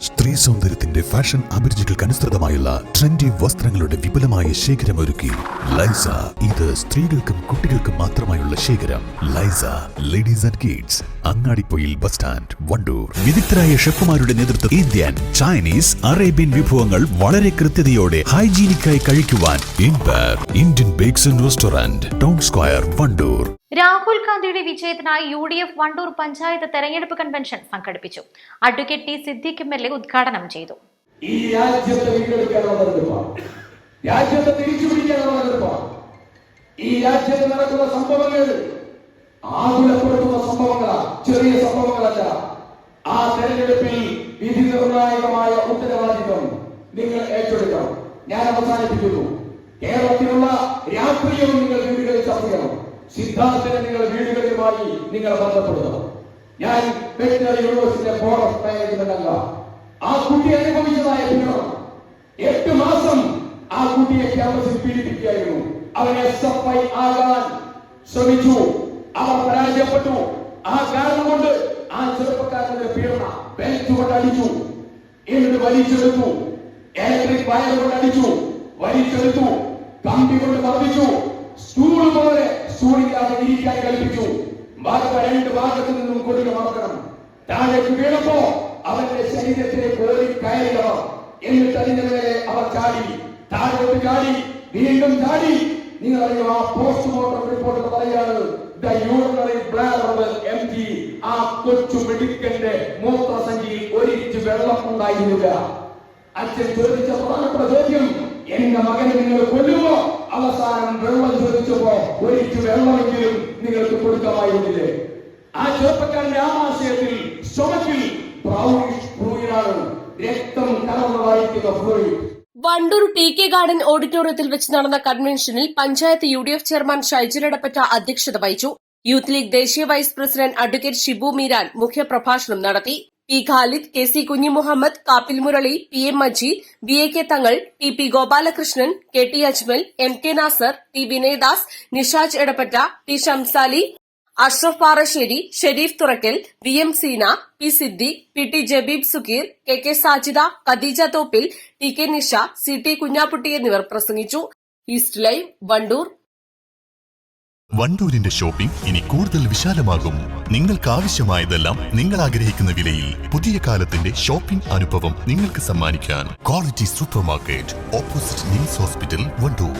സ്ത്രീ സൗന്ദര്യത്തിന്റെ fashion അഭിരുചികൾക്കനുസൃതമായുള്ള trendy വസ്ത്രങ്ങളുടെ വിപുലമായ ശേഖരമൊരുക്കി ലൈസ. ഇത് സ്ത്രീകൾക്കും കുട്ടികൾക്കും മാത്രമായുള്ള ശേഖരം. ലൈസ ladies and kids, Angadipoyil bus stand, Wandoor. വിദഗ്ധരായ ഷെഫുമാരുടെ നേതൃത്വത്തിൽ ഇന്ത്യൻ, ചൈനീസ്, അറേബ്യൻ വിഭവങ്ങൾ വളരെ കൃത്യതയോടെ ഹൈജീനിക്കായി കഴിക്കുവാൻ Indian bakes and restaurant, town square, Wandoor. Rahul ഗാന്ധിയുടെ വിജയത്തിനായി UDF വണ്ടൂർ പഞ്ചായത്ത് തെരഞ്ഞെടുപ്പ് കൺവെൻഷൻ സംഘടിപ്പിച്ചു. അഡ്വക്കേറ്റ് ടി സിദ്ദീഖ് MLA ഉദ്ഘാടനം ചെയ്തു. ഈ രാജ്യത്തെ വീണ്ടെടുക്കാനുള്ള രാജ്യത്തെ തിരിച്ചുപിടിക്കാനുള്ള ഈ രാജ്യത്ത് നടക്കുന്ന സംഭവങ്ങൾ ആകുലപ്പെടുത്തുന്ന സംഭവങ്ങളാ, ചെറിയ സംഭവങ്ങളല്ല. ആ തെരഞ്ഞെടുപ്പിൽ വിധി നിർണായകമായ ഉത്തരവാദിത്വം നിങ്ങൾ ഏറ്റെടുക്കണം. ഞാൻ അവസാനിപ്പിക്കുന്നു. കേരളത്തിലുള്ള രാഷ്ട്രീയവും നിങ്ങൾ വീടുകളിൽ ചർച്ച ചെയ്യണം. സിദ്ധാർത്ഥനെ നിങ്ങൾ വീടുകളുമായി നിങ്ങൾ ബന്ധപ്പെടുത്തണം. ഞാൻ വെറ്റിനറി യൂണിവേഴ്സിറ്റിയുടെ ബോർഡ് ഓഫ് മാനേജ്മെന്റ് അല്ല. ആ കുട്ടി അനുഭവിച്ചതായ പീഡനം 8 മാസം ആ കുട്ടിയെ ക്യാമ്പസിൽ പീഡിപ്പിക്കുകയായിരുന്നു. അവൻ SFI ആകാൻ ശ്രമിച്ചു, അവർ പരാജയപ്പെട്ടു. ആ കാരണം കൊണ്ട് ആ ചെറുപ്പക്കാരന്റെ പീഡന ബെൽറ്റ് കൊണ്ട് അടിച്ചു, എന്നിട്ട് വലിച്ചെടുത്തു, ഇലക്ട്രിക് വയർ കൊണ്ട് അടിച്ചു, വലിച്ചെടുത്തു, കമ്പി കൊണ്ട് മർദ്ദിച്ചു, സ്റ്റൂൾ പോലെ സ്റ്റൂളില്ലാതെ ഇരിക്കാൻ കൽപ്പിച്ചു. രണ്ട് ഭാഗത്തു നിന്നും കൊടിക മറക്കണം. താഴേക്ക് വീണപ്പോ അവന്റെ ശരീരത്തിലെ കോരി കയറിയവർ, എന്നിട്ട് അതിന്റെ മേലെ അവർ ചാടി, താഴോട്ട് ചാടി, വീണ്ടും ചാടി. നിങ്ങൾ അറിയോ, ആ പോസ്റ്റ്മോർട്ടം റിപ്പോർട്ട് പറയാണ് ദ യൂറിനറി ബ്ലാഡർ എംറ്റി. ആ കൊച്ചു മെഡിക്കന്റെ മൂത്രസഞ്ചിയിൽ ഒരിച്ച് വെള്ളം ഉണ്ടായിരുന്നില്ല. അച്ഛൻ ചോദിച്ച പ്രധാനപ്പെട്ട ചോദ്യം, എന്റെ മകനെ നിങ്ങൾ കൊല്ലുമോ? അവസാനം വെള്ളം ചോദിച്ചപ്പോ ഒരിച്ച് വെള്ളമെങ്കിലും നിങ്ങൾക്ക് കൊടുക്കാമായിരുന്നില്ലേ? ആ ചെറുപ്പക്കാരന്റെ ആമാശയത്തിൽ സ്റ്റൊമക്കിൽ ബ്രൗണിഷ് ഫ്ലൂയിഡാണ്, രക്തം കലർന്നതായിരിക്കുന്ന ഫ്ലൂയിഡ്. വണ്ടൂർ TK ഗാർഡൻ ഓഡിറ്റോറിയത്തിൽ വെച്ച് നടന്ന കൺവെൻഷനിൽ പഞ്ചായത്ത് UDF ചെയർമാൻ ഷൈജുൽ എടപ്പറ്റ അധ്യക്ഷത വഹിച്ചു. യൂത്ത് ലീഗ് ദേശീയ vice president advocate Shibu Meeran മുഖ്യപ്രഭാഷണം നടത്തി. P. Khalid, KC Kunhimuhammad, Kappil Murali, PM Majeed, BAK തങ്ങൾ, TP Gopalakrishnan, KT Ajmal, MK Nasar, T. Vinayadas, Nishaj Edappatta, T. Shamsali, Ashraf Parassery, Sharif തുറക്കൽ, VM Seena, P. Siddique, PT Jabeeb സുഗീർ, KK Sajida, Khadija Thoppil, TK Nisha, CT Kunhapputty എന്നിവർ പ്രസംഗിച്ചു. East live, Wandoor. വണ്ടൂരിന്റെ ഷോപ്പിംഗ് ഇനി കൂടുതൽ വിശാലമാകും. നിങ്ങൾക്ക് ആവശ്യമായതെല്ലാം നിങ്ങൾ ആഗ്രഹിക്കുന്ന വിലയിൽ പുതിയ കാലത്തിന്റെ ഷോപ്പിംഗ് അനുഭവം നിങ്ങൾക്ക് സമ്മാനിക്കാൻ quality super market, opposite NIMS hospital, Wandoor.